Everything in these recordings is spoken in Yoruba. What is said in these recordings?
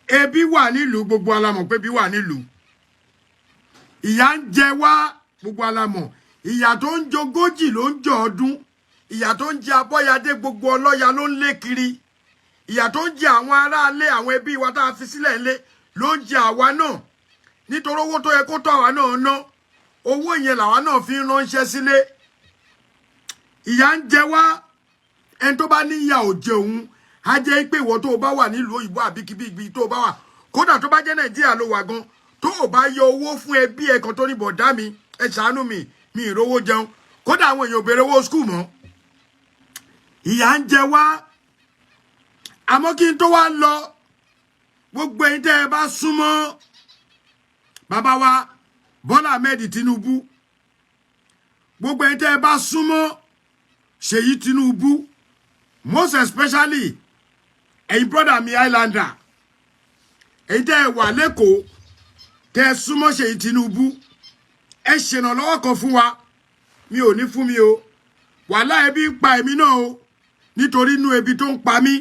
ebi wà nílùú gbogbo alamọ̀ pé bí wà nílùú ìyà ń jẹ wá gbogbo alamọ̀ ìyà tó ń jogójì ló ń jọ ọdún ìyà tó ń jẹ abọ́yadé gbogbo ọlọ́ya ló ń lé kiri ìyà tó ń jẹ àwọn aráalé àwọn ẹbí wa tá a fi sílẹ̀ ńlé ló ń jẹ àwa náà nítorí owó tó yẹ kó tó àwa náà ná owó yẹn làwa náà fi ń ránṣẹ́ sílé ìyà ń jẹ wá ẹni tó bá ní ìyà ò jẹ òun á jẹ́ pé ìwọ tó o bá wà nílùú òyìnbó àbíkíbí ibi tó o bá wà kódà tó bá jẹ́ nàìjíríà ló wà gan tó o bá yọ owó fún ẹbí ẹ kan tó ní bọ̀dá mi ẹ ṣàánú mi ìrówó jẹun kódà àwọn èèyàn ò béèrè owó skul mọ́ ìyà ń jẹ wá àmọ́ kí n tó wá lọ gbogbo ẹ̀yin tẹ́ ẹ bá súnmọ́ bàbá wa Bọ́lá Ahmed Tinubu gbogbo ẹ̀yin tẹ́ ẹ bá súnmọ́ Ṣèyí Tinubu most especially ẹ̀yin brother mi Islander ẹ̀yin tẹ́ ẹ wà lẹ́kọ̀ọ́ tẹ́ ẹ súnmọ́ Ṣèyí Tinubu ẹ ṣèrànlọ́wọ́ kan fún wa mi ò ní fún mi o wàhálà ebi ń pa èmi náà o nítorí inú ebi tó ń pa mí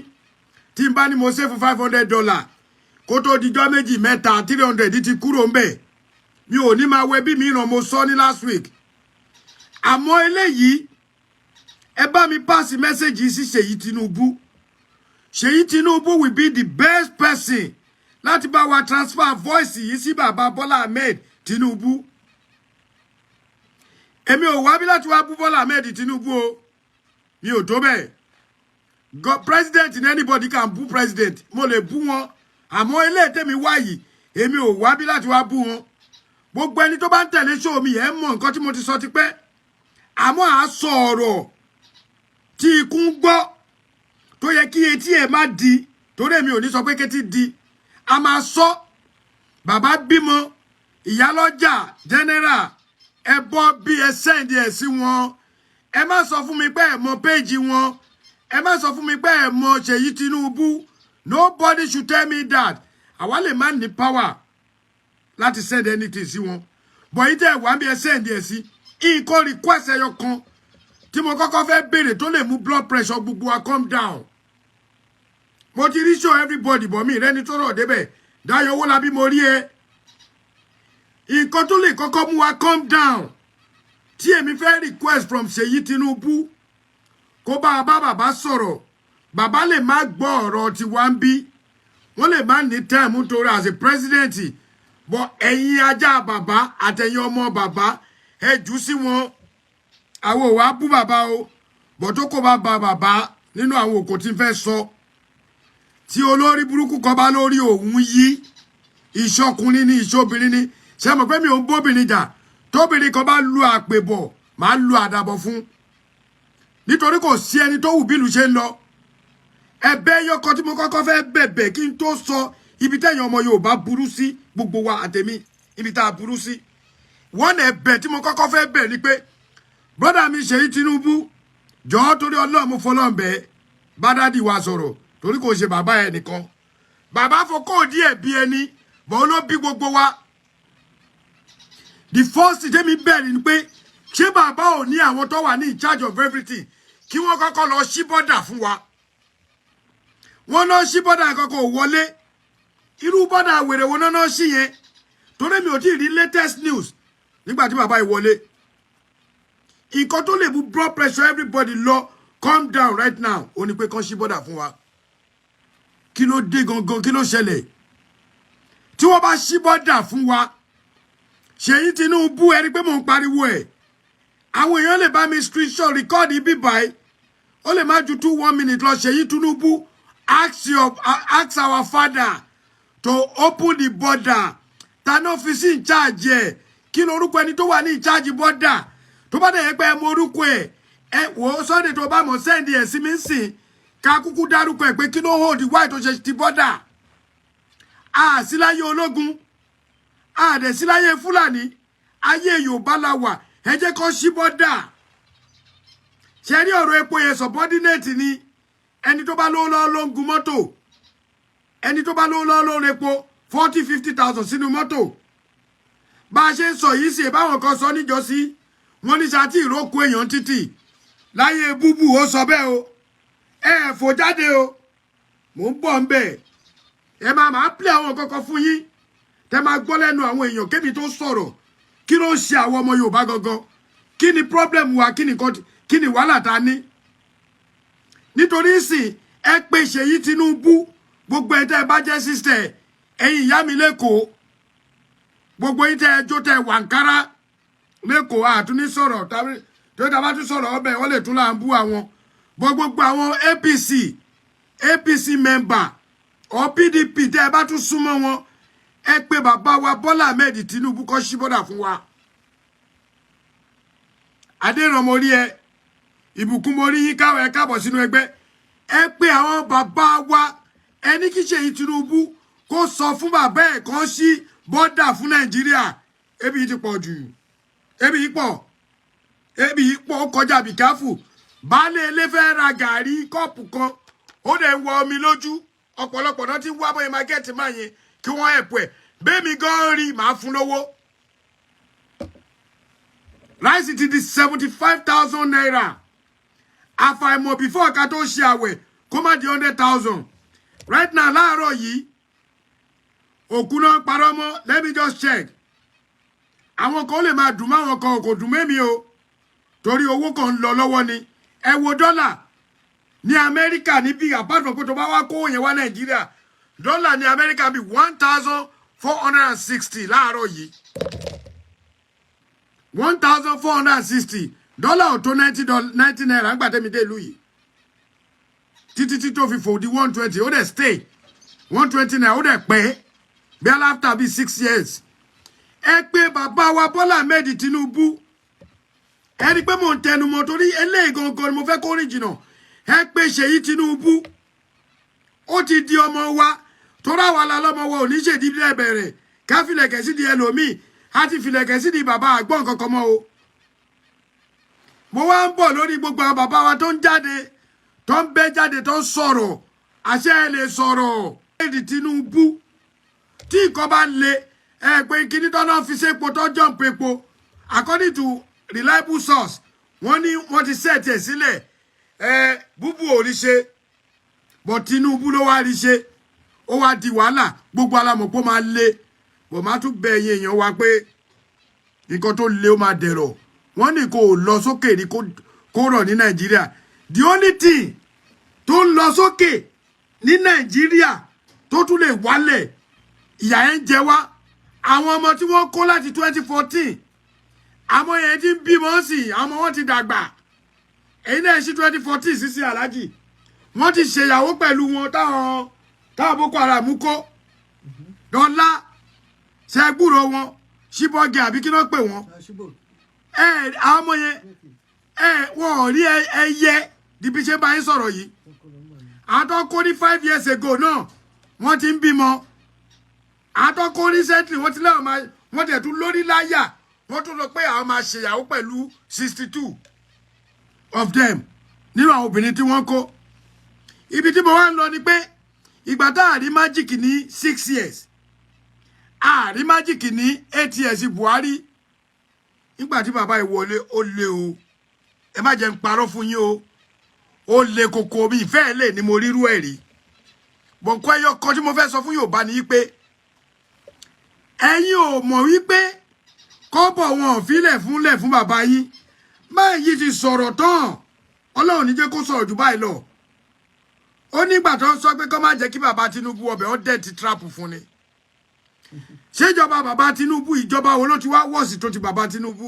tí n bá ní mo ṣe fún $500 kó tó dijọ́ méjì mẹ́ta 300 ti kúrò ń bẹ̀ mi ò ní máa wẹ bí mi ràn mo sọ ní last week àmọ́ eléyìí ẹ bá mi pass message sí Ṣèyí Tinubu Ṣèyí Tinubu will be the best person láti bá wa transfer voice yìí sí bàbá Bọ́lá Ahmed Tinubu èmi ò wá bí láti wá bú Bọ́lá Ahmed Tinubu o mi ò tó bẹ́ẹ̀ president in anybody can bú president mo lè bú wọn àmọ́ ilé tèmi wá yìí èmi ò wá bí láti wá bú wọn gbogbo ẹni tó bá ń tẹ̀lé show mi ẹ mọ̀ nǹkan tí mo ti sọ ti pẹ́ àmọ́ à sọ ọ̀rọ̀ tí ikú ń gbọ́ tó yẹ kí etí ẹ̀ má di torí èmi ò ní sọ pé kétí di a máa sọ bàbá bímọ ìyálọ́jà general ẹ bọ́ bí ẹ send ẹ̀ sí wọn ẹ má sọ fún mi pé ẹ mọ péjì wọn ẹ má sọ fún mi pé ẹ mọ Ṣèyí Tinubu nobody should tell me that àwa lè má ní power láti send anything sí wọn but yìí tẹ́ ẹ wá bí ẹ send ẹ̀ sí nǹkan request ẹyọ kan tí mo kọ́kọ́ fẹ́ béèrè tó lè mú blood pressure gbogbo wa calm down mo ti rí show everybody but mi rẹ́ni tó rọ̀ débẹ̀ Dáyọ̀ Owólabí mo rí ẹ nǹkan tó lè kọ́kọ́ mú wa calm down tí èmi fẹ́ request from Ṣèyí Tinubu kó bá bàbá sọ̀rọ̀ bàbá lè má gbọ́ ọ̀rọ̀ tí wá ń bí wọ́n lè má ní time torí as a president but ẹ̀yin ajá bàbá àtẹ̀yin ọmọ bàbá ẹ jù sí wọn àwọn ò wá bú bàbá o but tó kó bá bàbá nínú àwọn òkò tí ń fẹ́ sọ tí olórí burúkú kan bá lórí òun yí ìṣọkùnrin ní ìṣobìnrin ní ṣe mọ̀ pé mi ò ń bóbìnrin jà tóbìnrin kan bá lu àpèbọ̀ máa lu àdàbọ̀ fún nítorí kò sí ẹni tó wù bílù ṣe ń lọ ẹ̀bẹ̀ yọkọ tí mo kọ́kọ́ fẹ́ bẹ̀bẹ̀ kí n tó sọ ibi tẹ̀yin ọmọ Yorùbá burú sí gbogbo wa àtẹ̀mí ibi tá a burú sí wọ́n ẹ̀bẹ̀ tí mo kọ́kọ́ fẹ́ bẹ̀ ni pé brother mi Ṣèyí Tinubu jọ̀ọ́ torí Ọlọ́run mo fọlọ́run bẹ̀ bá dádì wa sọ̀rọ̀ torí kò ṣe bàbá ẹ̀ nìkan bàbá fọkọ́ díẹ̀ bí ẹni bọ́n ló bí gbogbo wa the first thing mi bẹ̀rẹ̀ ni pé ṣé bàbá ò ní àwọn tó wà ní in charge of everything kí wọ́n kọ́kọ́ lọ ṣí bọ́dà fún wa wọ́n lọ ṣí bọ́dà kọ́kọ́ wọlé irú bọ́dà wèrè wo náà ṣí yẹn torí mi ò tí ì rí latest news nígbà tí bàbá yìí wọlé nǹkan tó lè mú blood pressure everybody lọ calm down right now ó ní pé kán ṣí bọ́dà fún wa kí ló dé gangan kí ló ṣẹlẹ̀ tí wọ́n bá ṣí bọ́dà fún wa Ṣèyí Tinubu ẹni pé mò ń pariwo ẹ̀ àwọn èèyàn lè bá mi screenshot record ibi báyìí ó lè má ju 1 minute lọ Ṣèyí Tinubu ask our father to open the border ta ní ọ́fíìsì in charge ẹ̀ kí lorúkọ ẹni tó wà ní in charge border tó bá dẹ̀ yẹ pé ẹ mọ orúkọ ẹ wò ó Sunday tó bá mọ̀ send ẹ̀ sí mi sìn ká kúkú dárúkọ ẹ̀ pé kí ló hold why tó ṣe ti border sí láyé ológun dẹ̀ sí láyé Fúlàní ayé Yorùbá la wà ẹ jẹ́ kó ṣí border ṣe rí ọ̀rọ̀ epo yẹn subordinate ni ẹni tó bá lówó lọ́wọ́ ló ń gun mọ́tò ẹni tó bá lówó lọ́wọ́ ló ń repo 40,000-50,000 sínú mọ́tò bá a ṣe ń sọ yìí ṣe báwọn kan sọ níjọ́sí wọ́n ní ṣáàtì ìrókò èèyàn títì láyé búbù ó sọ bẹ́ẹ̀ o ẹ fò jáde o mò ń bọ̀ ń bẹ̀ ẹ máa play àwọn kọ́kọ́ fún yín tẹ́ máa gbọ́ lẹ́nu àwọn èèyàn kébi tó sọ̀rọ̀ kí ló ń ṣe àwọn ọmọ Yorùbá gangan kí ni problem wa kí ni wàhálà ta ní nítorí ìsìn ẹ pé Ṣèyí Tinubu gbogbo ẹ tẹ́ bá jẹ́ sister ẹ̀yin ìyá mi lẹ́kọ̀ọ́ gbogbo yín tẹ́ ẹjọ́ tẹ́ wàǹkárá lẹ́kọ̀ọ́ àtúní sọ̀rọ̀ tó dábàá tún sọ̀rọ̀ ọbẹ̀ wọ́n lè tún là ń bú àwọn gbogbo àwọn APC member or PDP tẹ́ bá tún súnmọ́ wọn ẹ pé bàbá wa Bọ́lá Ahmed Tinubu kó ṣí bọ́dà fún wa adéran mo rí ẹ ìbùkún mo rí yín káwọ́ ẹ káàbọ̀ sínú ẹgbẹ́ ẹ pé àwọn bàbá wa ẹni kí Ṣèyí Tinubu kó sọ fún bàbá ẹ̀ kan ṣí bọ́dà fún Nàìjíríà ebi ti pọ̀ jù ebi yìí pọ̀ kọjá bìkáfù baálé ilé fẹ́ ra gàrí kọ́ọ̀pù kan ó dẹ̀ ń wọ omi lójú ọ̀pọ̀lọpọ̀ náà ti wá bóyá mákẹ́ẹ̀tì máa yẹn kí wọ́n ẹ̀pọ̀ ẹ̀ bẹ́ẹ̀mi gan rí màá fún lówó ráìsì ti di 75,000 naira àfàìmọ̀ before ká tó ṣe àwẹ̀ kó má di 100,000 right now láàárọ̀ yìí òkú náà parọ́ mọ́ let me just check àwọn kan lè máa dùn máwọn kan kò dùn mẹ́mi o torí owó kan ń lọ lọ́wọ́ ni ẹ wo dọ́là ní Amẹ́ríkà níbi apart from pé tó bá wá kó yẹn wá Nàìjíríà dọ́là ní Amẹ́ríkà bí 1,460 láàárọ̀ yìí 1,460 dọ́là ò tó 90 naira ń gbàdé mi dé ìlú yìí títí tó fi fò di 120 ó dẹ̀ stay 120 naira ó dẹ̀ pẹ́ bí after bí 6 years ẹ pé bàbá wa Bọ́lá Ahmed Tinubu ẹ rí pé mò ń tẹnu mọ́ torí eléyìí gangan ni mo fẹ́ kó rìn jìnnà ẹ pé Ṣèyí Tinubu ó ti di ọmọ wa tóra wa la lọ́mọ wa ò ní ṣèdí bẹ̀rẹ̀ ká filẹ̀kẹ̀ sí di ẹlòmíì á ti filẹ̀kẹ̀ sí di bàbá àgbọ̀n kankan mọ́ o mo wá ń bọ̀ lórí gbogbo àwọn bàbá wa tó ń jáde tó ń bẹ́ jáde tó ń sọ̀rọ̀ àṣẹ ẹ lè sọ̀rọ̀ èdè Tinubu tí nǹkan bá le ẹ pé kíní tó náà fi sépo tó jump epo according to reliable source wọ́n ní wọ́n ti set ẹ̀ sílẹ̀ búbú ò rí ṣe but Tinubu ló wá rí ṣe ó wá di wàhálà gbogbo alamọ̀ pé ó máa le bọ̀ má tún bẹ ẹ̀yin èèyàn wa pé nǹkan tó le ó máa dẹ̀rọ̀ wọ́n ní kó lọ sókè ní kó rọ̀ ní Nàìjíríà the only thing tó ń lọ sókè ní Nàìjíríà tó tún lè wálẹ̀ ìyà ẹ̀ ń jẹ wá àwọn ọmọ tí wọ́n kó láti 2014 àwọn yẹn ti ń bímọ sí àwọn wọn ti dàgbà èyí náà sí 2014 sísí aláàjì wọ́n ti ṣèyàwó pẹ̀lú wọn táwọn Boko Haram kó dọ́là ṣẹ́gbúrò wọn ṣíbọ́gì àbí kí ló pè wọ́n àwọn ọmọ yẹn wọn ò rí ẹyẹ dìbí ṣe bá yín sọ̀rọ̀ yìí àwọn tó kó ní 5 years ago náà wọ́n ti ń bímọ àwọn tó kó recently wọ́n ti lẹ́wọ̀n máa wọ́n tẹ̀ tún lórí láyà wọ́n tún lọ pé àwọn máa ṣèyàwó pẹ̀lú 62 of them nínú àwọn obìnrin tí wọ́n kó ibi tí mo wá ń lọ ni pé ìgbà tá a rí májíìkì ní 6 years a rí májíìkì ní 8 years Buhari nígbà tí bàbá ìwọlé ó lé o ẹ má jẹ́ ń parọ́ fún yín o ó lé koko mi ìfẹ́ lè ní mo rírú ẹ̀ rí bọ̀ǹkọ́ ẹyọ kan tí mo fẹ́ sọ fún Yorùbá ni pé ẹ̀yin ò mọ̀ wípé kọ́bọ̀ wọn ò fílẹ̀ fún bàbá yín máa yí ti sọ̀rọ̀ tán Ọlọ́run ní jẹ́ kó sọ̀rọ̀ jù báyìí lọ ó nígbà tó ń sọ pé kó má jẹ́ kí bàbá Tinubu ọbẹ̀ ó dẹ̀ ti trap fún ni ṣèjọba bàbá Tinubu ìjọba wo ló ti wá wọ̀sì tó ti bàbá Tinubu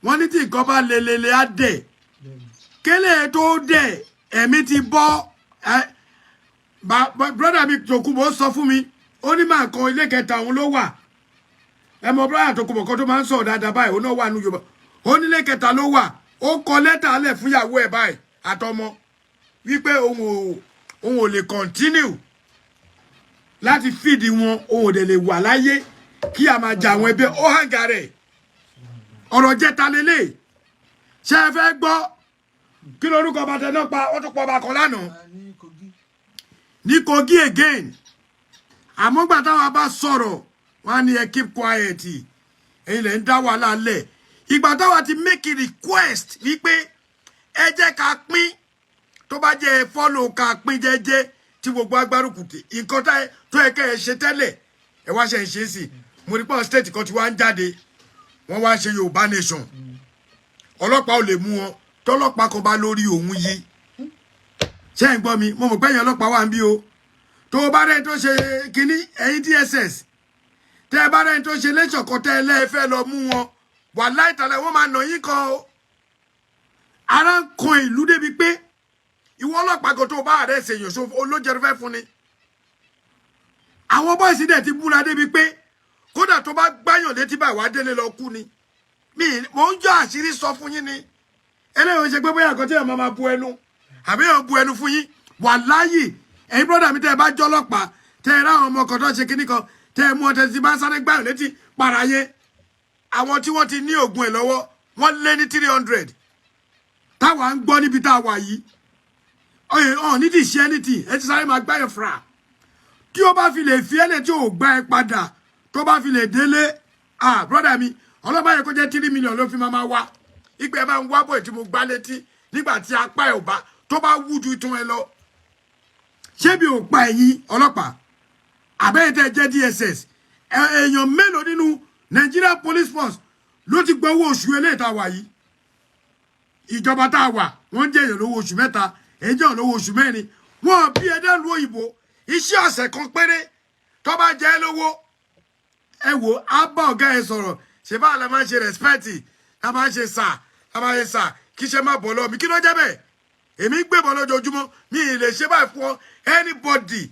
wọ́n ní tí nǹkan bá lelele á dẹ̀ kélé tó dẹ̀ ẹ̀mí ti bọ́ brother mi Tòkunbọ̀ sọ fún mi ó ní máa kan ilé kẹta òun ló wà ẹ mọ brother Tòkunbọ̀ kan tó máa ń sọ̀rọ̀ dáadáa báyìí ó náà wà ní Yorùbá ó nílé kẹta ló wà ó kọ lẹ́tà alẹ̀ fún ìyàwó ẹ̀ báyìí àtọmọ wípé òun ò lè continue láti fìdí wọn òun ò dẹ̀ lè wà láyé kí a máa jà àwọn ẹgbẹ́ ó hàngà rẹ̀ ọ̀rọ̀ jẹ́ta lélẹ̀ ṣé ẹ fẹ́ gbọ́ kí lórúkọ bàtẹ náà pa wọ́n tún pọ̀ ọba kan lánàá ní Kogi again àmọ́ gbà táwọn bá sọ̀rọ̀ wọ́n á ní ẹ keep quiet ẹ̀yin lẹ̀ ń dá wàhálà lẹ̀ ìgbà táwọn ti make a request wípé ẹ jẹ́ ká pín tó bá jẹ́ follow ká pín jẹ́jẹ́ tí tí gbogbo agbárùkùtì nǹkan tó yẹ kẹ́ ẹ ṣe tẹ́lẹ̀ ẹ wá ṣe ṣe sí mo rí pọ́n state kan tí wá ń jáde wọ́n wá ṣe Yorùbá nation ọlọ́pàá ò lè mú wọn tọ́lọ́pàá kan bá lórí òun yìí ṣé ń gbọ́ mi mo mọ̀ pé ẹ̀yin ọlọ́pàá wà ń bí o tó o bá rẹ̀ tó ṣe kínní ẹ̀yin DSS tẹ́ ẹ bá rẹ̀ tó ṣe lẹ́sọ̀ kan tẹ́ ẹ lẹ́ẹ̀fẹ́ lọ mú wọn wà láìtàlẹ̀ wọ́n máa nà yín kan o ara ń kan ìlú débi pé ìwọ ọlọ́pàá kan tó o bá rẹ̀ ṣèyàn ṣòfò olójẹrù fẹ́ fún ni àwọn bọ́ìsì dẹ̀ ti búra débi pé kódà tó bá gbáyàn létí báyìí wá délé lọ kú ni mo ń jọ àṣírí sọ fún yín ni eléyìí ṣe pé bóyá nǹkan tí èèyàn máa bu ẹnu àbí èèyàn bu ẹnu fún yín wà láàyè ẹ̀yin brọ́dà mi tẹ́ ẹ bá jọ́ ọlọ́pàá tẹ́ ẹ ráwọn ọmọ kan tó ṣe kíní kan tẹ́ ẹ mú ọtẹ tí bá sáré gbáyàn létí para yẹn àwọn tí wọ́n ti ní oògùn ẹ̀ lọ́wọ́ wọ́n lé ní 300 táwa ń gbọ́ níbi tá a wà yìí ọ̀hún nídìí ṣe ẹnìtì ẹ ti sáré máa gbáyàn fura tí ó bá fi lè fi ẹlẹ́ tí ò gbá ẹ padà tó bá fi lè délé brọ́dà mi ọlọ́pàá yẹ kó jẹ́ 3 million ló fi máa wá ìgbẹ́ bá ń wá bọ̀ tí mo gbá létí nígbà tí apá ẹ̀ ò bá tó bá wú ju ìtún ẹ lọ ṣé bí ò pa ẹ̀yin ọlọ́pàá àbẹ́yẹ tẹ́ jẹ́ DSS èèyàn mélòó nínú Nigeria Police Force ló ti gbọ́ owó oṣù eléyìí tá a wà yìí ìjọba tá a wà wọ́n jẹ́ èèyàn lówó oṣù mẹ́ta èèyàn lówó oṣù mẹ́rin wọ́n bí ẹ̀dá lu òyìnbó iṣẹ́ ọ̀sẹ̀ kan péré tó bá jẹ́ lówó ẹ wò á bá ọ̀gá ẹ sọ̀rọ̀ ṣe bá àlẹ́ máa ń ṣe rẹ́spẹ́tì a máa ń ṣe sà a máa ń ṣe sà kí ṣe má bọ̀ lọ́ọ̀ mi kí ló jẹ́ bẹ́ẹ̀ èmi ń gbébọn lójoojúmọ́ mi ì lè ṣe báyìí fún anybody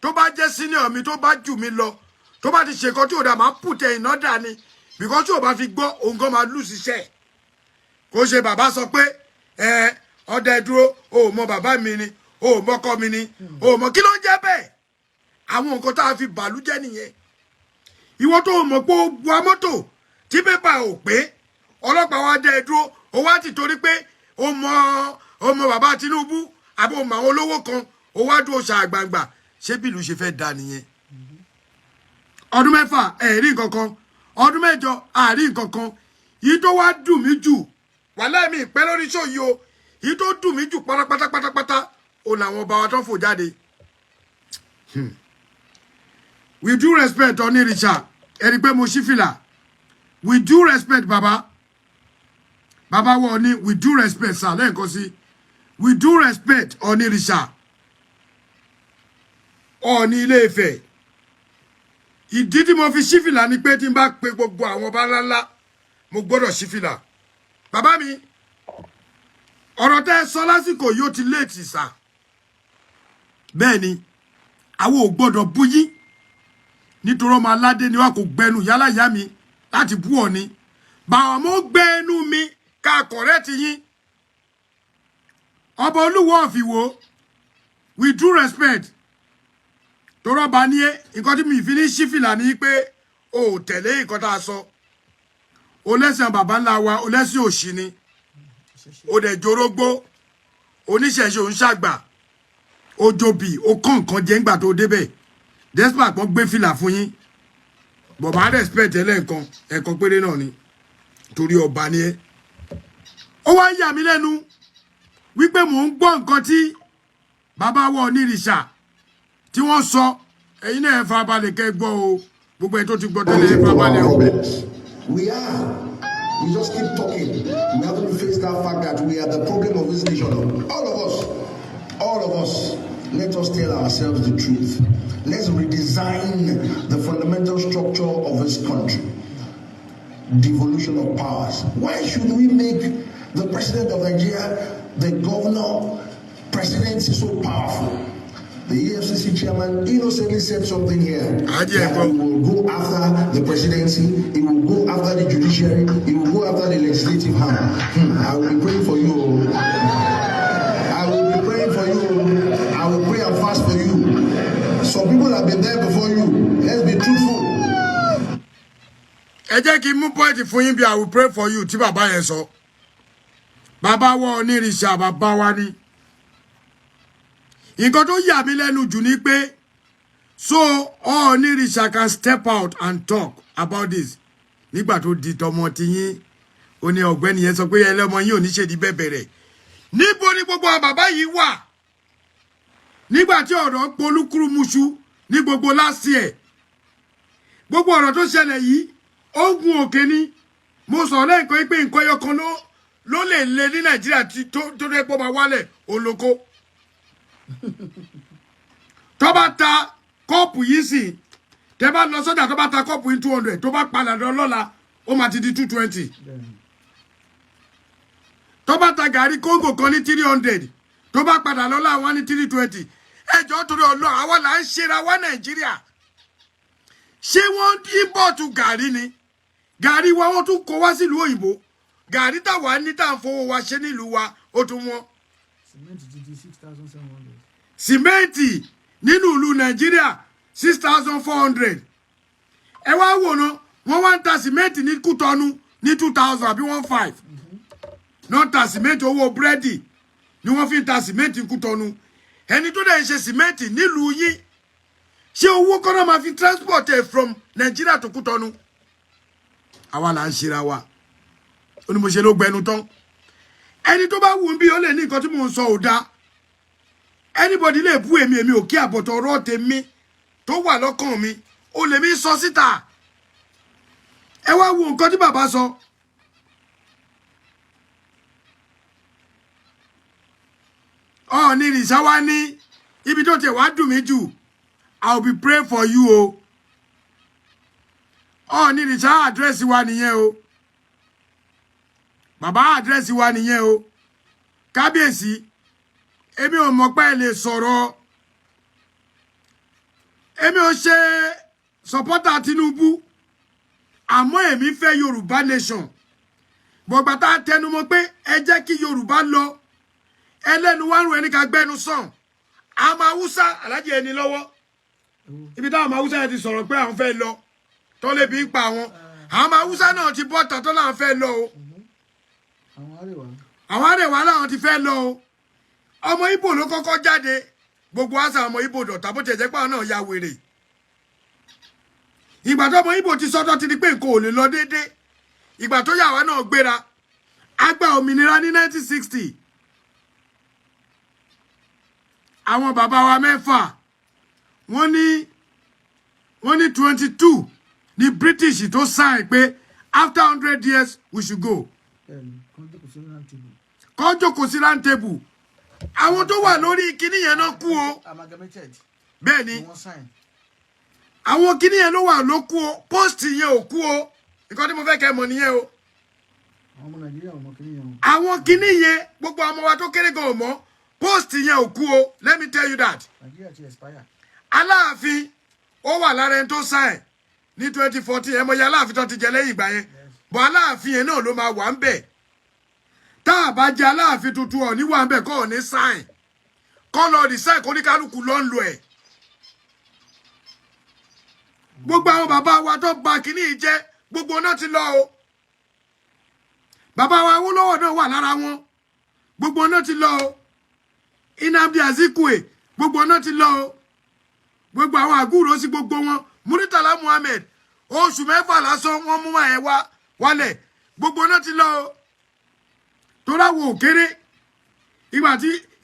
tó bá jẹ́ senior mi tó bá jù mí lọ tó bá ti ṣe nǹkan tí ò dà máa put in order ni because tí ò bá fi gbọ́ òun gan máa lose iṣẹ́ kó ṣe bàbá sọ pé ọdẹ dúró o ò mọ bàbá mi ni o ò mọkọ mi ni o ò mọ kí ló ń jẹ́ bẹ́ẹ̀ àwọn nǹkan tá a fi bàlújẹ́ nìyẹn ìwọ tó mọ̀ pé ó bu amọ́tò tí pépà ò pé ọlọ́pàá wa dẹ́ dúró ó wá ti torí pé ó mọ bàbá Tinubu àbí ó mọ àwọn olówó kan ó wá dúró ṣàgbàǹgbà ṣé bí ìlú ṣe fẹ́ da nìyẹn ọdún mẹ́fà ẹ̀rí nǹkan kan ọdún mẹ́jọ àárí nǹkan kan yìí tó wá dùn mí jù wàhálà mi ìpẹ́ lórí iṣẹ́ yìí o yìí tó dùn mí jù pátápátápátá òun làwọn ọba wa tó ń fò jáde. With due respect onírìṣà ẹni pé mo ṣí fìlà with due respect baba wọ ní with due respect sir lẹ́ẹ̀kan sí with due respect onírìṣà Ọọ̀ni Ilé Ifẹ̀ ìdí tí mo fi ṣí fìlà ni pé tí n bá pe gbogbo àwọn ọba ńláńlá mo gbọ́dọ̀ ṣí fìlà bàbá mi ọ̀rọ̀ tẹ́ ẹ sọ lásìkò yóò ti léètì sà bẹ́ẹ̀ ni àwọn ò gbọ́dọ̀ bú yín nítorí ọmọ aládé ni wà kò gbẹnu yálà ìyá mi láti bú ọ ni bàwọn mo gbẹnu mi ká kọ̀rẹ́tì yín ọba Olúwo ọ̀fìwò with due respect tọrọ bá ní nǹkan tí mi fi ní sífìlà ní pé o ò tẹ̀lé nǹkan tá a sọ o lẹ́sìn bàbá ńlá wa o lẹ́sìn òṣì ni o dẹ̀ jorógbó oníṣẹ̀ṣe òun ṣàgbà o jòbì o kàn nǹkan jẹ́ ńgbà tó débẹ̀ despite pọ́n gbé fìlà fún yín bọ̀bá respect ẹlẹ́ǹkan ẹ̀kan péré náà ni torí ọba ni ẹ ó wá yà mí lẹ́nu wípé mò ń gbọ́ nǹkan tí bàbá wọ onírìṣà tí wọ́n sọ ẹ̀yin náà ẹ fara balẹ̀ kẹ́ gbọ́ o gbogbo ẹ̀ tó ti gbọ́ tẹ́lẹ̀ ẹ fara balẹ̀ o. We just keep talking. We haven't faced that fact that we are the problem of this nation. All of us, let us tell ourselves the truth. Let's redesign the fundamental structure of this country. Devolution of powers. Why should we make the president of Nigeria, the governor, presidency so powerful? The EFCC chairman innocently said something here. That he will go after the presidency, he will go after the judiciary, he will go after the legislative hand. I will be praying for you. I will be praying for you. I will pray and fast for you. Some people have been there before you. Let's be truthful. Ẹ jẹ́ kí n mú point fún yín bí I will pray for you tí bàbá yẹn sọ. Bàbá wa onírìṣà bàbá wa ni. Nǹkan tó yà mí lẹ́nu jù ni pé so onírìṣà can step out and talk about this. Nígbà tó di tọmọ ti yín ó ní ọ̀gbẹ́ni yẹn sọ pé ẹlẹ́mọ yín ò ní ṣe di bẹ̀bẹ̀rẹ̀. Níbo ni gbogbo àwọn bàbá yìí wà? nígbà tí ọ̀rọ̀ polúkúrú muṣu ní gbogbo last year gbogbo ọ̀rọ̀ tó ṣẹlẹ̀ yìí ó gun òkè ni mo sọ lẹ́ẹ̀kan pé nǹkan ẹyọ kan ló lè le ní Nàìjíríà tó dé pọ́ máa wálẹ̀ olóko tó bá ta kọ́ọ̀pù yìí sì tẹ́ bá lọ sọ́jà tó bá ta kọ́ọ̀pù yìí 200 tó bá padà lọ lọ́la ó máa ti di 220 tó bá ta gàrí kóńgò kan ní 300 tó bá padà lọ́la àwọn ní 320 ẹjọ́ torí ọlọ́ àwọn là ń ṣera wá Nàìjíríà ṣé wọ́n import gàrí ni gàrí wa wọ́n tún kó wá sílùú òyìnbó gàrí táwa ní tá à ń fowó wa ṣe nílùú wa ó tún wọ́n. Sìmẹ́ǹtì ti di 6,700. Sìmẹ́ǹtì nínú ìlú Nàìjíríà 6,400 ẹ wá wò ná wọ́n wá ń ta sìmẹ́ǹtì ní Kútọ́nù ní 2,000 àbí 1,500 náà ta sìmẹ́ǹtì owó búrẹ́dì ni wọ́n fi ń ta sìmẹ́ǹtì Kútọ́nù ẹni tó dẹ̀ ń ṣe sìmẹ́ǹtì nílùú yín ṣé owó kọ́nà máa fi transport ẹ̀ from Nàìjíríà tó Kútọ́nù àwa là ń ṣera wa ó ní mo ṣe ló gbẹnu tán ẹni tó bá wù bí ó lè ní nǹkan tí mò ń sọ ò dáa anybody lè bú èmi ò kí àbọ̀tọ̀ ọ̀rọ̀ tèmi tó wà lọ́kàn mi ó lè mi sọ síta ẹ wá wo nǹkan tí bàbá sọ ní rìṣà wá ní ibi tó tẹ̀ wá dùn mí jù I will be praying for you ní rìṣà àdírẹ́sì wa nìyẹn o bàbá àdírẹ́sì wa nìyẹn o kábíyèsí èmi ò mọ̀ pé ẹ lè sọ̀rọ̀ èmi ò ṣe supporter Tinubu àmọ́ èmi fẹ́ Yorùbá nation bọ̀gbà tá a tẹnumọ́ pé ẹ jẹ́ kí Yorùbá lọ ẹlẹ́nu wárùn ẹni ká gbẹ́nu sàn àmọ́ Haúsá alájẹ ẹni lọ́wọ́ ibi táwọn ọmọ Haúsá yẹn ti sọ̀rọ̀ pé àwọn fẹ́ lọ tó lè bí ń pa àwọn Haúsá náà ti bọ́ tàtọ́ láwọn fẹ́ lọ o àwọn Àrẹwà láwọn ti fẹ́ lọ o ọmọ Ìgbò ló kọ́kọ́ jáde gbogbo àṣà ọmọ Ìgbò dọ̀tà bó tiẹ̀ jẹ́ pé àwọn náà ya wèrè ìgbà tó ọmọ Ìgbò ti sọ́tọ̀ ti di pé nǹkan ò lè lọ déédé ìgbà tó yà wá náà gbéra a gba òmìnira ní 1960 àwọn bàbá wa mẹ́fà wọ́n ní 22 ní British tó sign pé after 100 years we should go kọ́ jókòó sí round table àwọn tó wà lórí kíní yẹn náà kú o bẹ́ẹ̀ ni àwọn kíní yẹn ló wà ló kú o post yẹn ò kú o nǹkan tí mo fẹ́ kẹ́ mọ̀ nìyẹn o àwọn kíní yẹn gbogbo ọmọ wa tó kéré gan ò mọ̀ post yẹn ò kú o let me tell you that Aláàfin ó wà lára ẹni tó sign ní 2014 ẹ mọ̀ yẹ Aláàfin tó ti jẹ lẹ́yìn ìgbà yẹn bọ̀ Aláàfin yẹn náà ló máa wà ń bẹ̀ tá a bá jẹ Aláàfin tuntun ọ̀ ní wà ń bẹ̀ kọ́ ọ̀ ní sign kọ́ lọ resign kó ní kálukú lọ́ ń lo ẹ̀ gbogbo àwọn bàbá wa tó ba kínní jẹ́ gbogbo náà ti lọ o bàbá wa Awólọ́wọ̀ náà wà lára wọn gbogbo náà ti lọ o Nnamdi Azikiwe gbogbo náà ti lọ o gbogbo àwọn àgúrò sí gbogbo wọn Muritala Muhammed oṣù mẹ́fà lásán wọ́n mú ẹ̀ wálẹ̀ gbogbo náà ti lọ o tó ráwọ̀ òkèrè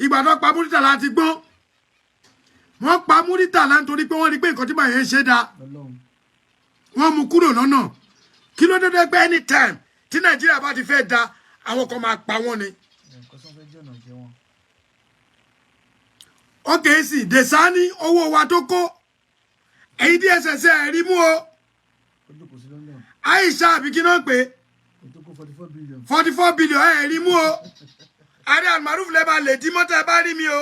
ìgbà tó pa Muritala ti gbọ́n wọ́n pa Muritala nítorí pé wọ́n rí pé nǹkan tí báyẹn ṣe dáa wọ́n mú kúrò lọ́nà kí ló dédé pé anytime tí Nàìjíríà bá ti fẹ́ da àwọn kan máa pa wọ́n ni. ókè sí Desani owó wa tó kó èyí DSS rí mú o Aisha àbíkí náà pé 44 billion rí mú o Ààrẹ Almaroof lẹ́bàá lè dí mọ́tò ẹ bá rí mi o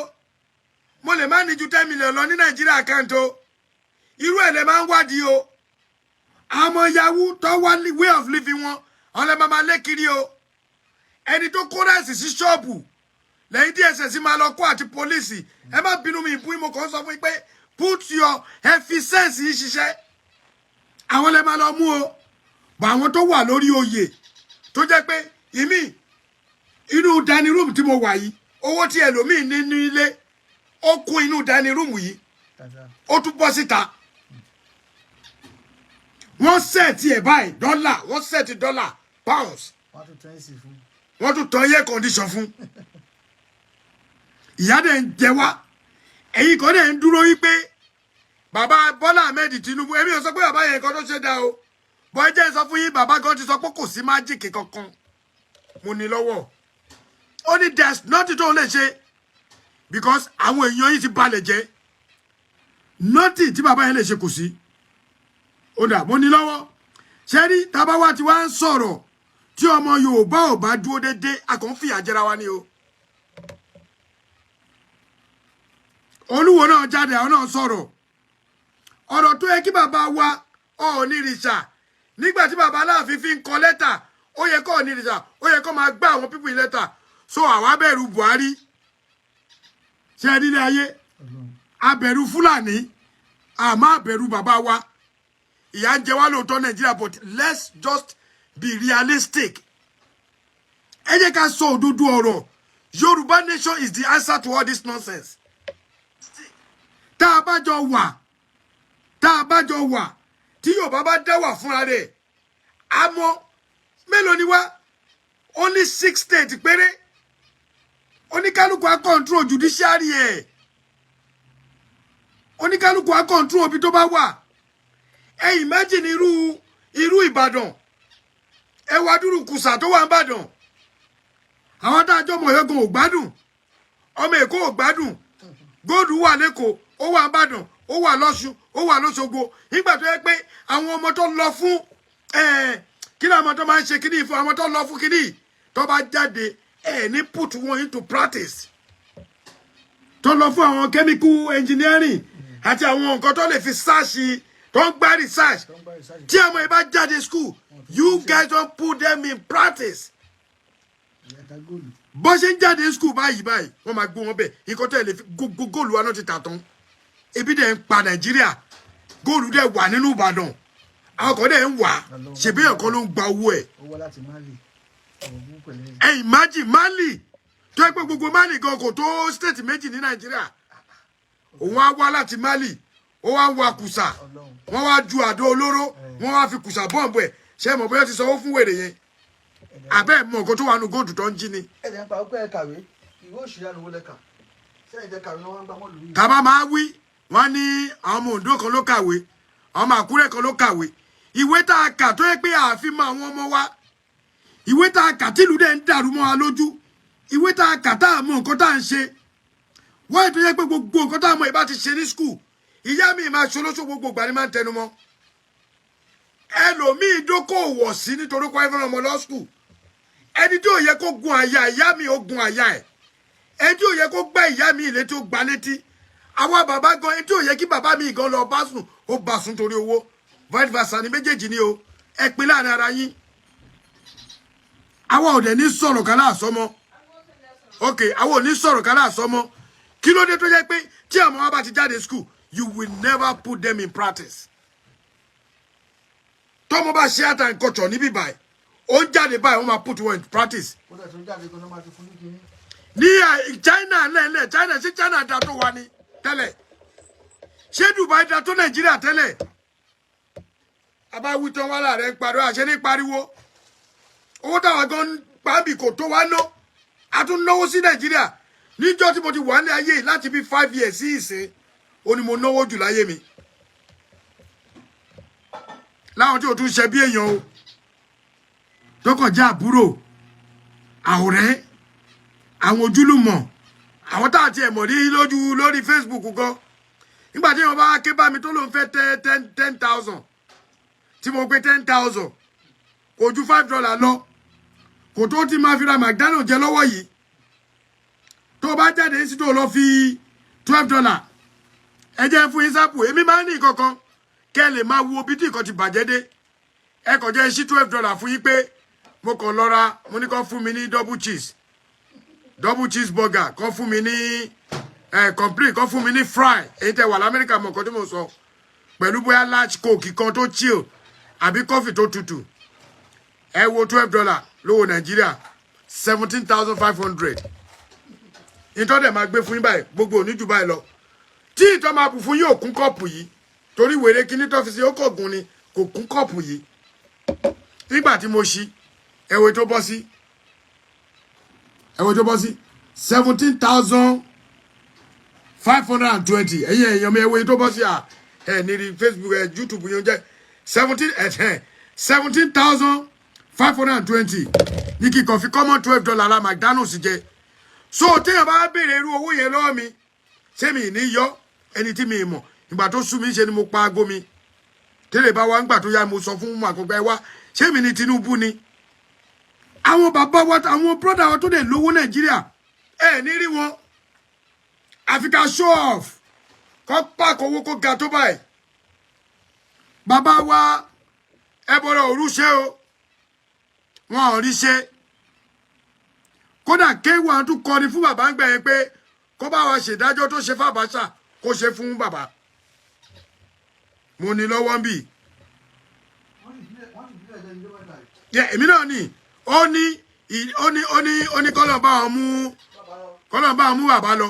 mo lè má ní ju 10 million lọ ní Nàìjíríà account o irú ẹ̀ lè máa ń wádìí o àmọ́ yahoo tó wá way of living wọn ọ̀lẹ́ máa lé kiri o ẹni tó kó ráìsì sí ṣọ́ọ̀bù lẹ́yìn DSS máa lọ kó àti pólíìsì ẹ má bínú mi ìbú ìmọ̀ kan sọ fún mi pé put your efficiency yìí ṣiṣẹ́ àwọn lè máa lọ mú o bọ̀ àwọn tó wà lórí oyè tó jẹ́ pé ìmí inú dining room tí mo wà yìí owó tí ẹlòmíì ní ní ilé ó kún inú dining room yìí ó tún bọ́ síta wọ́n sẹ́ẹ̀tì ẹ̀ báyìí dọ́là wọ́n sẹ́ẹ̀tì dọ́là pounds wọ́n tún tán air condition fún ìyá dẹ̀ ń jẹ wá ẹ̀yin kan dẹ̀ ń dúró yí pé bàbá Bọ́lá Ahmed Tinubu èmi ò sọ pé bàbá yẹn kan tó ṣe dá o bọ́ ẹ jẹ́ sọ fún yín bàbá gan ti sọ pé kò sí májíìkì kankan mo ní lọ́wọ́ ó ní there's nothing tó lè ṣe because àwọn èèyàn yìí ti balẹ̀ jẹ́ nothing tí bàbá yẹn lè ṣe kò sí ó dà mo ní lọ́wọ́ ṣé rí tábàwá tí wàá ń sọ̀rọ̀ tí ọmọ Yorùbá ò bá dúró déédéé a kàn ń fìyà jẹra wa ni o Olúwo náà jáde àwọn náà sọ̀rọ̀ ọ̀rọ̀ tó yẹ kí bàbá wa Ọọ̀nìrìṣà nígbà tí bàbá Aláàfin fi ń kọ lẹ́tà ó yẹ kó Ọọ̀nìrìṣà ó yẹ kó máa gbá àwọn pípì lẹ́tà so àwa bẹ̀rù Buhari ṣe nílé ayé abẹ̀rù Fúlàní àmọ́ abẹ̀rù bàbá wa ìyà ń jẹ wá lóòótọ́ Nàìjíríà but let's just be realistic ẹ jẹ́ ká sọ òdodo ọ̀rọ̀ Yorùbá nation is the answer to all this nonsense tá a bá jọ wà tí Yorùbá bá dá wà fúnra rẹ̀ àmọ́ mélòó ni wá only 6 states péré oníkálùkù á control judiciary ẹ̀ oníkálùkù á control ibi tó bá wà ẹ imagine irú Ìbàdàn ẹ wá dúró kùsà tó wà ń bàdàn àwọn tá a jọ mọ̀ yẹ́gun ò gbádùn ọmọ Èkó ò gbádùn góòdù wà lẹ́kọ̀ọ́ ó wà ń bàdàn ó wà lọ́ṣun ó wà lọ́ṣogbo nígbà tó yẹ pé àwọn ọmọ tó lọ fún kí ni àwọn tó máa ń ṣe kíní fún àwọn tó lọ fún kíní tó bá jáde ní put wọn into practice tó lọ fún àwọn chemical engineering àti àwọn nǹkan tó lè fi sáàṣì tó ń gbá research tí àwọn ìbá jáde school you guys don't put them in practice bó ṣe ń jáde school báyìí wọ́n máa gbé wọn bẹ̀ nǹkan tó lè fi góòlù wa náà ti tà tán ebi dẹ̀ ń pa Nàìjíríà góòlù dẹ̀ wà nínú Ìbàdàn àwọn kan dẹ̀ ń wà ṣèbí ẹ̀kọ́ ló ń gba owó ẹ̀ ẹ imagine Mali tó yẹ pé gbogbo Mali gan kò tó state méjì ní Nàìjíríà òun á wá láti Mali ó wá ń wa kùsà wọ́n wá ju àdó olóró wọ́n wá fi kùsà bọ́ǹbù ẹ̀ ṣe mọ̀ bóyá ti sanwó fún wèrè yẹn abẹ́ mọ̀ nǹkan tó wà nù góòdù tó ń jí ni. ẹ̀dẹ̀ ń pa ọgbẹ́ kàwé ìwé òṣìṣẹ́ àlùwò lẹ́ka sẹ́yìn jẹ́ kàwé wọn gbá mọ́ lórí. tàbá máa wí wọ́n ní àwọn ọmọ Oǹdó kan ló kàwé àwọn ọmọ Àkúrẹ́ kan ló kàwé ìwé tá a kà tó yẹ pé ààfin mọ àwọn ọmọ wa ìwé tá a kà tìlú dẹ̀ ń dàrú mọ́ wa lójú ìwé tá a kà tá a mọ nǹkan tá a ń ṣe wọ́n ètò yẹ pé gbogbo nǹkan tá a mọ ìbá ti ṣe ní skul ìyá mi máa ṣolóṣó gbogbo ìgbà ni máa ń tẹnu mọ́ ẹlòmíì dókòwò sí nítorí kọ́ ẹ̀fọ́n ọmọ lọ skul ẹni tí ò yẹ kó gun àyà ìyá mi ó gun àyà ẹ̀ ẹni tí ò yẹ kó gbá ìyá mi ilé tí ó gbá létí àwọn bàbá gan ẹni tí ò yẹ kí bàbá mi gan lọ bá sùn ó bá sùn torí owó vice versa ni méjèèjì ni o ẹ pín láàrin ara yín àwọn ò dẹ̀ ní sọ̀rọ̀ kan láàsọmọ ok àwọn ò ní sọ̀rọ̀ kan láàsọmọ kí ló dé tó jẹ́ pé tí àwọn ọmọ bá ti jáde school you will never put them in practice tọ́mọ bá ṣe àtà nǹkan níbí báyìí ó ń jáde báyìí wọ́n máa put one in practice. ní China lẹ́lẹ̀ China ṣé China da tó wa ni tẹ́lẹ̀ ṣé Dubai da tó Nàìjíríà tẹ́lẹ̀ abáwí tán wà láàrẹ̀ ń pariwo àṣẹ ní pariwo owó táwọn gan pàbí kò tó wá ná a tún náwó sí Nàìjíríà níjọ́ tí mo ti wà ní ayé láti bí 5 years sí ìsìn ó ní mo náwó jù láyé mi láwọn tí o tún ṣe bí èèyàn o tó kàn jẹ́ àbúrò àwòrẹ́ àwọn ojúlùmọ̀ àwọn tá àti ẹ̀mọ̀ rí lórí Facebook gan nígbà tí wọ́n bá ké bá mi tó lóun fẹ́ 10,000 tí mo gbé 10,000 kò ju $5 lọ kò tó ti máa fi ra McDonald jẹ lọ́wọ́ yìí tó bá jáde sí tó lọ fi $12 ẹ jẹ́ fún yín sápò èmi máa ń ní kankan kẹ́ lè máa wo bí tí nǹkan ti bàjẹ́ dé ẹ kàn jẹ́ sí $12 fún yín pé mo kàn lọ ra mo ní kàn fún mi ní double cheeseburger kàn fún mi ní complete kàn fún mi ní fry èyí tẹ́ wà l'Amẹ́ríkà mọ̀ nǹkan tí mo sọ pẹ̀lú bóyá large coke kan tó chill àbí coffee tó tutù ẹ wo $12 lówó Nàìjíríà 17,500 ìtọ́dẹ̀ máa gbé fún yín báyìí gbogbo oníjù báyìí lọ tí ìtọ́ máa bù fún yín òkún kọ́ọ̀pù yìí torí wèrè kíní tó fi sí ó kọ̀gùn ni kò kún kọ́ọ̀pù yìí nígbà tí mo ṣí ẹ̀wẹ̀ tó bọ́ sí 17,500 520 ẹ̀yin èèyàn mi ẹwọ tó bọ́ sí à ẹ̀ ní Facebook YouTube yẹn jẹ́ 17,520 ní kíkọ́ fi common $12 la McDonald's jẹ so téèyàn bá béèrè irú owó yẹn lọ́wọ́ mi ṣé mi ní yọ ẹni tí mi mọ̀ ìgbà tó sú mi ṣe ni mo pa aago mi tẹ́lẹ̀ bá wa ńgbà tó yá mo sọ fún àkọ́gbà ẹ wá ṣé mi ní Tinubu ni àwọn bàbá wa àwọn brọ́dà wa tó dẹ̀ lówó Nàìjíríà ẹ̀ ní rí wọn àfi ká show off kọ́ pàkó owó kó ga tó báyìí bàbá wa ẹ bọ̀rọ̀ òrùṣe o wọn ò rí ṣe kódà kéwàá tún kọni fún bàbá ń gbà yẹn pé kó bá wa ṣèdájọ́ tó ṣe fàbáṣà kó ṣe fún bàbá mo ní lọ́wọ́ ń bì èmi náà ní ó ní kọ́lọ̀ bá wọn mú bàbá lọ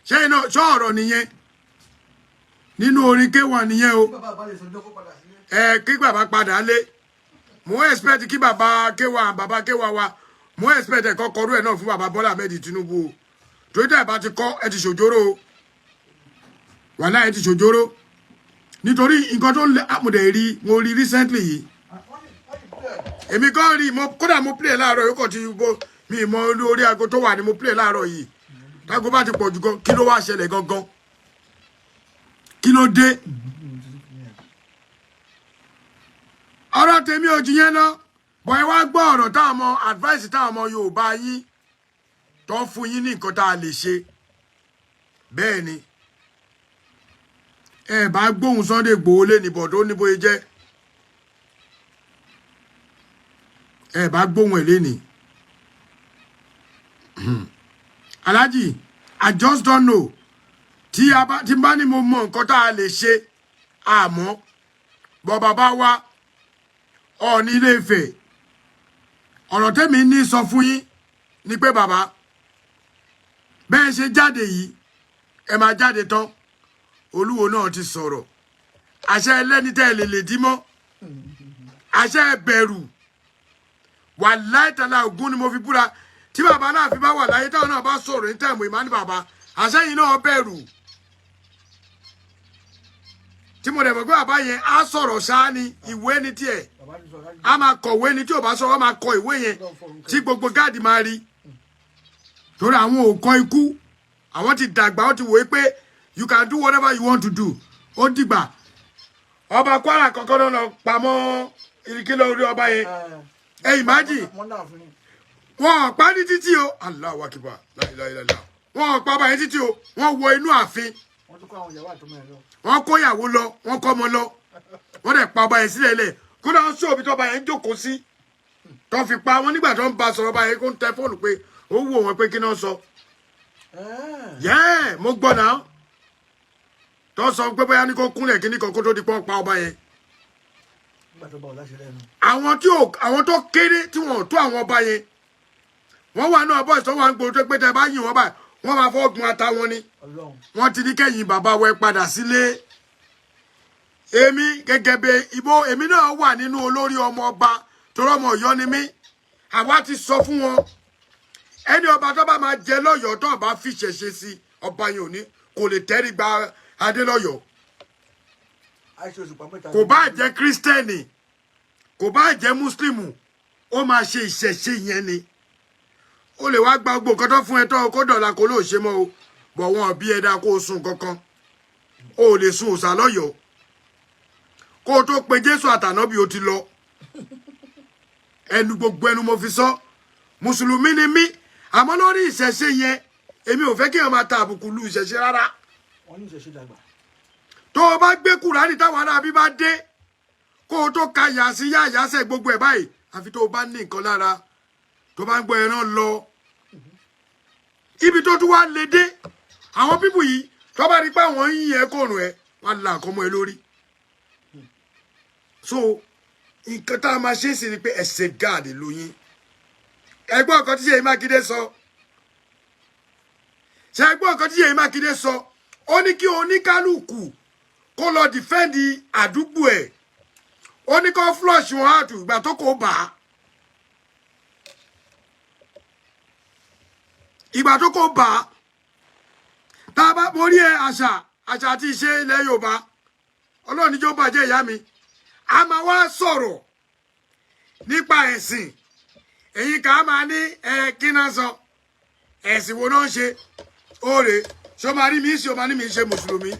ṣé iná ṣọ́ọ̀rọ̀ nìyẹn nínú orin kéwàá nìyẹn o kí bàbá padà lé mo expect kí bàbá kéwàá wa mo expect ẹ̀kọ́ kọrú ẹ̀ náà fún bàbá Bọ́lá Ahmed Tinubu o torí tẹ́ ẹ̀ bá ti kọ́ ẹ ti ṣòjóró o wàhálà ẹ ti ṣòjóró nítorí nǹkan tó àmùdẹ̀ rí mo rí recently yìí èmi gan rí kódà mo play láàárọ̀ yóò kàn ti mi mọ orí aago tó wà ní mo play láàárọ̀ yìí tágo bá ti pọ̀ jù gan kí ló wá ṣẹlẹ̀ gangan kí ló dé ọ̀rọ̀ tèmi ò jù yẹn lọ bọ̀ ẹ wá gbọ́ ọ̀rọ̀ táwọn ọmọ advice táwọn ọmọ Yorùbá yín tó ń fún yín ní nǹkan tá a lè ṣe bẹ́ẹ̀ ni ẹ bá gbóhùn Sunday Igboho lé níbọ̀ tó ní bóyá jẹ́ ẹ bá gbóhùn ẹ̀ lénìí Alhaji I just don't know tí bá ní mo mọ nǹkan tá a lè ṣe àmọ́ bọ́ bàbá wa Ọọ̀ni Ilé Ifẹ̀ ọ̀rọ̀ tẹ́mi ní sọ fún yín ni pé bàbá bẹ́ẹ̀ ṣe jáde yìí ẹ máa jáde tán Olúwo náà ti sọ̀rọ̀ àṣẹ ẹlẹ́ni tẹ́ ẹ lè dí mọ́ àṣẹ ẹbẹ̀rù wàláhì tàlá Ògún ni mo fi búra tí bàbá náà fi bá wà láyé táwọn náà bá sọ̀rọ̀ ní tẹ̀mù ìmọ̀ ní bàbá àṣẹ yìí náà bẹ̀rù tí mo dẹ̀ mọ̀ pé bàbá yẹn á sọ̀rọ̀ ṣáá ni ìwé ni tiẹ̀ a máa kọ̀wé ni tí ò bá sọ̀rọ̀ máa kọ ìwé yẹn tí gbogbo gáàdì máa rí torí àwọn ò kọ ikú àwọn ti dàgbà ó ti wòye pé you can do whatever you want to do ó dìgbà ọba Kwara kọ́kọ́ náà pamọ́ ìrìkìlọ̀ orí ọba yẹn imagine wọn pa ní títí o Allahu Akbar láìláìláìlá wọn pa ọba yẹn títí o wọn wọ inú ààfin wọn kó ìyàwó lọ wọn kọ́ ọmọ lọ wọn dẹ̀ pa ọba yẹn sílẹ̀ lẹ̀ kódà wọn sọ òbí tó ọba yẹn jókòó sí tó fi pa wọn nígbà tó ń ba sọ̀rọ̀ ọba yẹn kó ń tẹ fóònù pé ó wù wọn pé kí náà sọ yẹ́ẹ̀ mo gbọ́ náà tó sọ pé bóyá ní kó kúnlẹ̀ kí ní kan kó tó di pọ́n pa ọba yẹn àwọn tó kéré tí wọn ò tó àwọn ọba yẹn wọ́n wà náà bọ́ọ̀sì tó wà ń gbòòrò tó pé tẹ bá yìn wọ́n báyìí wọ́n máa fọ́ gun ata wọn ni wọ́n ti ní kẹ́yìn bàbá wẹ padà sílé èmi gẹ́gẹ́ bí ìbò èmi náà wà nínú olórí ọmọ ọba torí ọmọ Ọ̀yọ́ ni mí àwa ti sọ fún wọn ẹni ọba tó bá máa jẹ lọ́yọ̀ọ́ tó bá fi ṣẹ̀ṣẹ̀ sí ọba yẹn ò ní kò lè tẹ́rí gba adé lọ́yọ̀ọ́ kò bá jẹ́ kírísítẹ́nì kò bá jẹ́ mùsùlùmù ó máa ṣe ìṣẹ̀ṣe yẹn ni ó lè wá gba gbogbo nǹkan tó fún ẹ tó kó dọ̀la kó lóò ṣe mọ́ o bọ̀ wọn bí ẹ̀dá kó o sùn kankan o lè sun òòṣà lọ́yọ̀ọ́ kó o tó pe Jésù àtànábì o ti lọ ẹnu gbogbo ẹnu mo fi sọ mùsùlùmí ni mí àmọ́ lórí ìṣẹ̀ṣe yẹn èmi ò fẹ́ kí èèyàn máa ta àbùkù lu ìṣẹ̀ṣe rárá tó o bá gbé Kùránì táwọn aráabí bá dé kó o tó ka yàsí yáyàsẹ̀ gbogbo ẹ̀ báyìí àfi tó o bá ní nǹkan lára tó bá ń gbọ́ ẹran lọ ibi tó tún wá lè dé àwọn pípù yìí tó bá rí pé àwọn yín ẹ kòrùn ẹ wọn là nǹkan mọ́ ẹ lórí so nǹkan tá a máa ṣe é sí ni pé ẹsẹ̀ gáàdì lóyún ẹgbọ́n nǹkan tí Ṣèyí Mákindé sọ ṣe ẹgbọ́n nǹkan tí Ṣèyí Mákindé sọ ó ní kí oníkálùkù kó lọ dìfẹ́ǹdì àdúgbò ẹ̀ ó ní kó flush wọn out ìgbà tó kò bá ìgbà tó kò bá tá a bá borí ẹ àṣà àti ìṣe ilẹ̀ Yorùbá Ọlọ́run ní jẹ́ ó bàjẹ́ ìyá mi a máa wá sọ̀rọ̀ nípa ẹ̀sìn èyí ká máa ní kí náà sọ ẹ̀sìn wo náà ń ṣe óòrè ṣó máa rí mi ṣe ó máa ní mi ṣe mùsùlùmí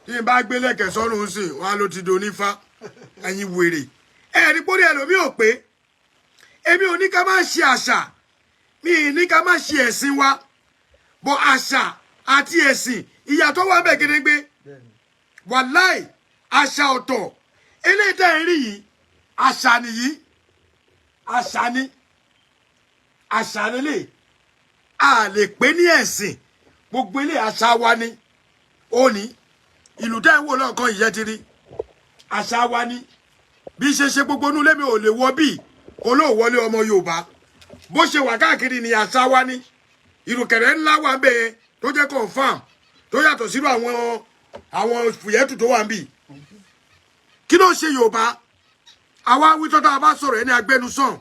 tí n bá gbé lẹ́kẹ̀ sọ́run sí wọn á ló ti do nífá ẹ̀yin wèrè ẹ̀rí pórí ẹlòmí ò pé èmi ò ní ká má ṣe àṣà mi ì ní ká má ṣe ẹ̀sìn wa bọ́ àṣà àti ẹ̀sìn ìyàtọ̀ wà bẹ́ẹ̀ gédégbé wàláì àṣà ọ̀tọ̀ eléyìí tẹ́ ẹ̀ rí yìí àṣà nìyí àṣà ni àṣà lélẹ̀ a lè pè ní ẹ̀sìn gbogbo ilé àṣà wa ni ó ní ìlú tẹ́ ń wò lọ́ọ̀kan ìyẹ́ ti rí àṣà wa ni bí ṣe ṣe gbogbo inú lémi ò lè wọ bí olóòwọlé ọmọ Yorùbá bó ṣe wà káàkiri ni àṣà wa ni ìrùkẹ̀rẹ̀ ńlá wà bẹ́ẹ̀ tó jẹ́ confam tó yàtọ̀ sírò àwọn fùyẹ́tù tó wà ń bì kí ló ṣe Yorùbá àwa wítọ́ tá a bá sọ̀rọ̀ ẹni agbẹnusàn.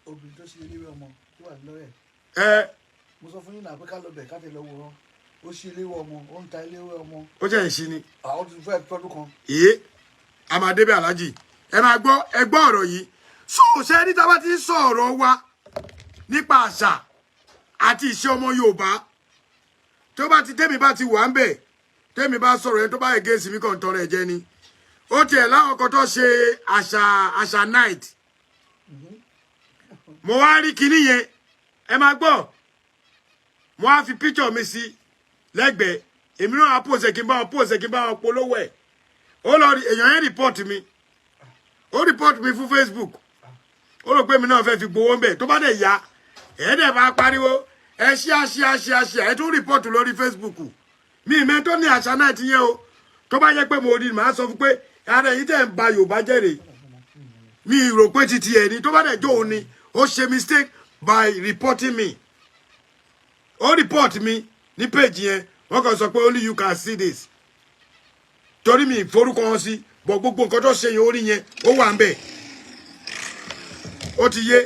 obìnrin tó ṣe ilé ọmọ tó wà lọ́rẹ̀. mo sọ fún yín náà pé ká lọ bẹ̀ ká tẹ̀ lọ wòran ó ṣe ilé ọmọ ó ń ta ilé ọmọ. ó jẹ́ ìṣí ni. àwọn tó fẹ́ tọ́dún kan. èyí a máa débẹ̀ aláàjì ẹ máa gbọ́ ọ̀rọ̀ yìí sóòṣẹ́ ní tá a bá ti ń sọ ọ̀rọ̀ wa nípa àṣà àti ìṣe ọmọ Yorùbá tó bá ti tẹ́mi bá ti wà ń bẹ̀ tẹ́mi bá sọ̀rọ̀ ẹni tó bá yege sí mi kàn tọrọ ẹ̀jẹ̀ ni ó tiẹ̀ láwọn kan tó ṣe àṣà night mo wá rí kinní yẹn ẹ máa gbọ́ mo wá fi picture mi sí lẹ́gbẹ̀ẹ́ èmi náà pòsè kí n bá wọn polówó ẹ̀ ó lọ rí èèyàn yẹn report mi ó report mi fún Facebook ó rò pé mi náà fẹ́ fi gbowó ń bẹ̀ tó bá dẹ̀ yá ẹ̀ẹ́dẹ̀ bá pariwo ẹ ṣí ẹ tún report lórí Facebook mi ìmẹ́ tó ní àṣà náà ti yẹn o tó bá yẹ pé mo rí màá sọ fún pé ara èyí tẹ̀ ń ba Yorùbá jẹ́rè mi rò pé titi ẹ̀ ni tó bá dẹ̀ jó òun ni ó ṣe mistake by reporting me ó report mi ní page yẹn wọ́n kàn sọ pé only you can see this torí mi ìforúkọ wọn sí bọ̀ gbogbo nǹkan tó ṣe yẹn orí yẹn ó wà ń bẹ̀ ó ti yé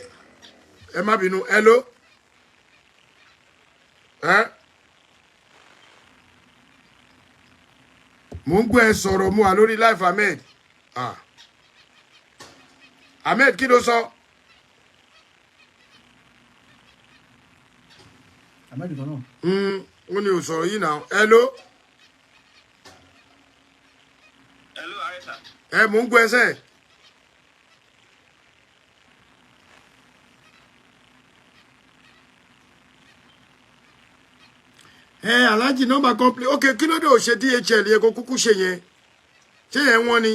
ẹ má bínú hello mo ń gbọ́ ẹ sọ̀rọ̀ mu wà lórí life Ahmed Ahmed kí ló sọ. Ahmed kan náà. wọ́n ní o sọ̀rọ̀ yìí náà hello. hello Areta. mo ń gbọ́ ẹsẹ̀. Alhaji nọ́mbà complain ok kí ló dé ò ṣe DHL yẹ kó kúkú ṣe yẹn ṣé yẹn wọ́n ni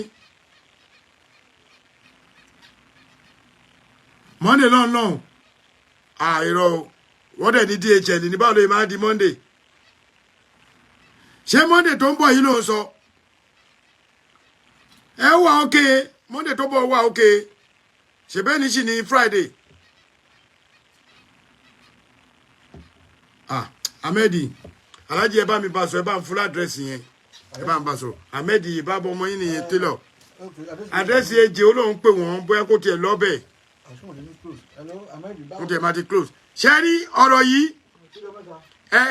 Monday lọ́nà àìrọ̀ wọ́n dẹ̀ ní DHL ní báwo ló yẹ máa di Monday ṣé Monday tó ń bọ̀ yìí ló ń sọ ẹ wà ok Monday tó bọ̀ wà ok ṣèbẹ́ ní sì ní Friday Ahmedi Alhaji ẹ bá mi bá sọ ẹ bá ń fún àdírẹ́sì yẹn ẹ bá ń bá sọ Ahmedi ìbábọ̀ ọmọ yín nìyẹn télọ̀ àdírẹ́sì èjì ó lóun pè wọ́n bóyá kó tiẹ̀ lọ́bẹ̀ kó tiẹ̀ máa ti close ṣé rí ọ̀rọ̀ yìí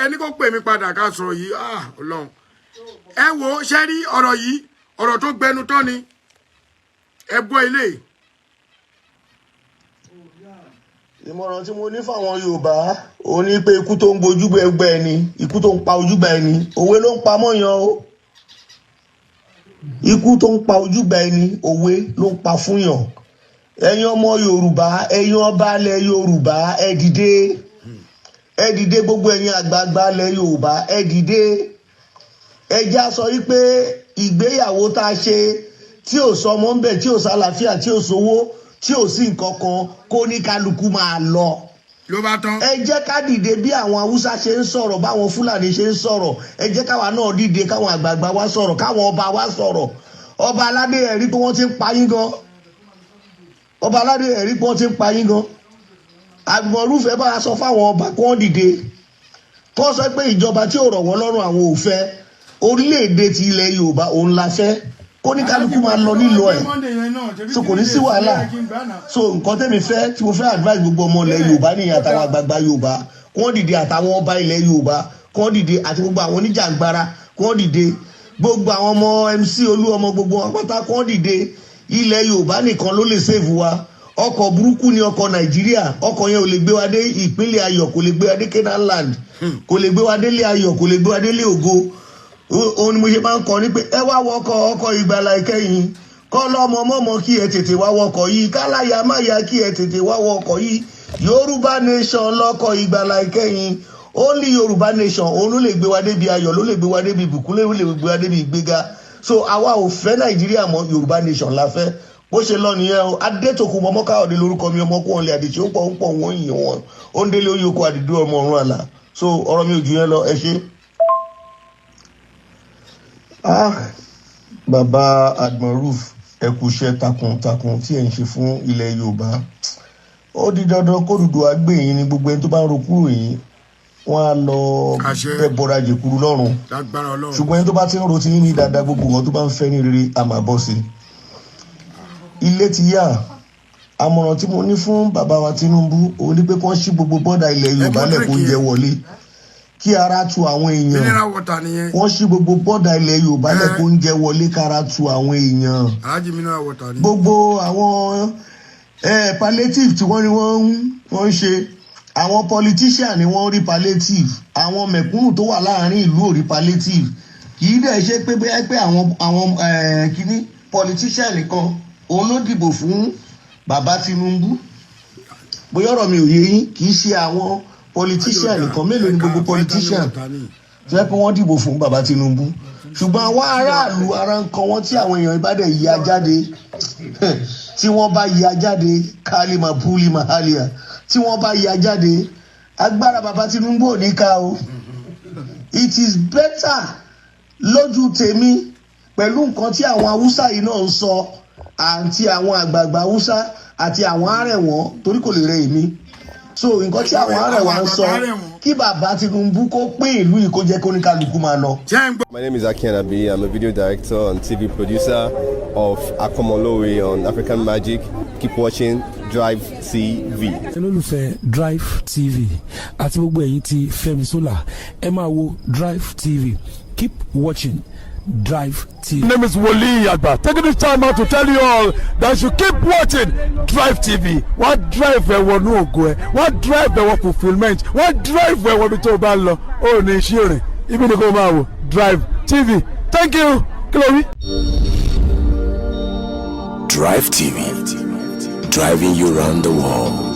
ẹni kó pè mí padà ká sọ̀rọ̀ yìí Ọlọ́run ẹ wo ṣé rí ọ̀rọ̀ yìí ọ̀rọ̀ tó gbẹnu tán ni ẹ gbọ́ ilé. ìmọ̀ràn tí mo ní fáwọn Yorùbá ò ní pé ikú tó ń gbojú ẹgbẹ́ ẹni ikú tó ń pa ojúgbà ẹni òwe ló ń pa mọ́yàn o ikú tó ń pa ojúgbà ẹni òwe ló ń pa fúnyàn ẹ̀yin ọmọ Yorùbá ẹ̀yin ọba ilẹ̀ Yorùbá ẹ dìde gbogbo ẹ̀yin àgbààgbà ilẹ̀ Yorùbá ẹ dìde ẹ já sọ wípé ìgbéyàwó tá a ṣe tí ò sọmọ ń bẹ tí ò sálàáfíà tí ò sówó tí ò sí nǹkan kan kó ní kálukú máa lọ. ló bá tán. ẹ jẹ́ ká dìde bí àwọn Haúsá ṣe ń sọ̀rọ̀ báwọn Fúlàní ṣe ń sọ̀rọ̀ ẹ jẹ́ káwa náà dìde káwọn àgbààgbà wa sọ̀rọ̀ káwọn ọba wa sọ̀rọ̀ ọba aládé ẹ̀rí pé wọ́n ti ń pa yín gan ọba aládé ẹ̀rí pé wọ́n ti ń pa yín gan àgbọ̀nrúfẹ́ bá a sọ fáwọn ọba kí wọ́n dìde kó sọ pé ìjọba tí ò rọ̀ wọ́n lọ́rùn àwọn ò fẹ́ orílẹ̀-èdè ti ilẹ̀ Yorùbá òun la fẹ́ kó ní kálukú máa lọ nílò ẹ̀ so kò ní sí wàhálà so nǹkan tẹ́mi fẹ́ tí mo fẹ́ advice gbogbo ọmọ ilẹ̀ Yorùbá nìyẹn àtàwọn àgbààgbà Yorùbá kó dìde àtàwọn ọba ilẹ̀ Yorùbá kó dìde àti gbogbo àwọn oníjàngbara kó dìde gbogbo àwọn ọmọ MC Olúọmọ gbogbo wọn pátá kó dìde ilẹ̀ Yorùbá nìkan ló lè save wa ọkọ̀ burúkú ni ọkọ̀ Nàìjíríà ọkọ̀ yẹn ò lè gbé wa dé ìpínlẹ̀ Ayọ̀ kò lè gbé wa dé Canaan land kò lè gbé wa délé Ayọ̀ kò lè gbé wa délé ògo òun ni mo ṣe máa ń kọ ní pé ẹ wá wọkọ̀ ọkọ̀ ìgbàlà ìkẹyìn kọ́ lọ́mọ mọ́mọ́ kí ẹ tètè wá wọkọ̀ yìí káláyà máyà kí ẹ tètè wá wọkọ̀ yìí Yorùbá nation lọ́kọ̀ ìgbàlà ìkẹyìn only Yorùbá nation òun ló lè gbé wa débi ayọ̀ ló lè gbé wa débi ìbùkún ló lè gbé wa débi ìgbéga so àwa ò fẹ́ Nàìjíríà mọ́ Yorùbá nation la fẹ́ bó ṣe lọ nìyẹn o Adétòkun Mọ́mọ́káyọ̀dé lórúkọ mi ọmọkùnrin lè àdìsí ó pọ̀ wọ́n yìn wọ́n ó ń délé oyè oko àdìdú ọmọ ọ̀run àlà so ọ̀rọ̀ mi ò ju yẹn lọ ẹ ṣé. Bàbá Admiruf ẹ kú iṣẹ́ takuntakun tí ẹ ń ṣe fún ilẹ̀ Yorùbá ó di dandan kó dùdú àgbè yín ni gbogbo ẹni tó bá ń ro kúrò yín wọ́n á lọ bẹ bọra jẹkuru lọ́rùn ṣùgbọ́n ẹni tó bá ti ń ro ti yín ní dáadáa gbogbo wọn tó bá ń fẹ́ ní rere a máa bọ́ sí ilé ti yá àmọ̀ràn tí mo ní fún bàbá wa Tinubu òun ni pé kí wọ́n ṣí gbogbo bọ́dà ilẹ̀ Yorùbá lẹ́kọ̀ọ́ jẹ wọlé kí ara tu àwọn èèyàn wọ́n ṣí gbogbo bọ́dà ilẹ̀ Yorùbá lẹ́kọ̀ọ́ jẹ wọlé kára tu àwọn èèyàn gbogbo àwọn palliative tí wọ́n ní wọ́n ń ṣe àwọn politician ni wọ́n rí palliative àwọn mẹ̀kúnnù tó wà láàrin ìlú ò rí palliative kì í dẹ̀ ṣe pé àwọn kíní politician nìkan òun ló dìbò fún bàbá Tinubu bóyá ọ̀rọ̀ mi ò yé yín kì í ṣe àwọn politician nìkan mélòó ni gbogbo politician tó yẹ pé wọ́n dìbò fún bàbá Tinubu ṣùgbọ́n àwọn aráàlú ara ń kan wọ́n tí àwọn èèyàn ìbádẹ́ yí ajáde tí wọ́n bá yí ajáde kálímà púlímà hálíà tí wọ́n bá yí ajáde agbára bàbá Tinubu ò ní ká o it is better lójú tèmi pẹ̀lú nǹkan tí àwọn Haúsá yìí náà ń sọ àti àwọn àgbààgbà Haúsá àti àwọn arẹ̀wọ̀n torí kò lè rẹ èmi so nǹkan tí àwọn arẹwà ń sọ kí bàbá Tinubu kó pín ìlú yìí kó jẹ́ kó ní kálukú máa lọ. My name is Aki Anabi. I'm a video director and TV producer of Akomolowe on African Magic. Keep watching Drivetv. olólùfẹ́ Drivetv àti gbogbo ẹ̀yin tí Fẹ́mi Sola ẹ máa wo Drivetv. Keep watching Drivetv. My name is Wole Agba. Taking this time out to tell you all that you keep watching Drivetv. What drive ẹ̀wọ̀n ní ògo ẹ̀? What drive ẹ̀wọ̀n fulfilment? What drive ẹ̀wọ̀n bí tó bá lọ? Ó ní iṣẹ́ rẹ̀. Ibi ni kò máa wò Drivetv. Thank you. Chloe. Drivetv. Driving you around the world.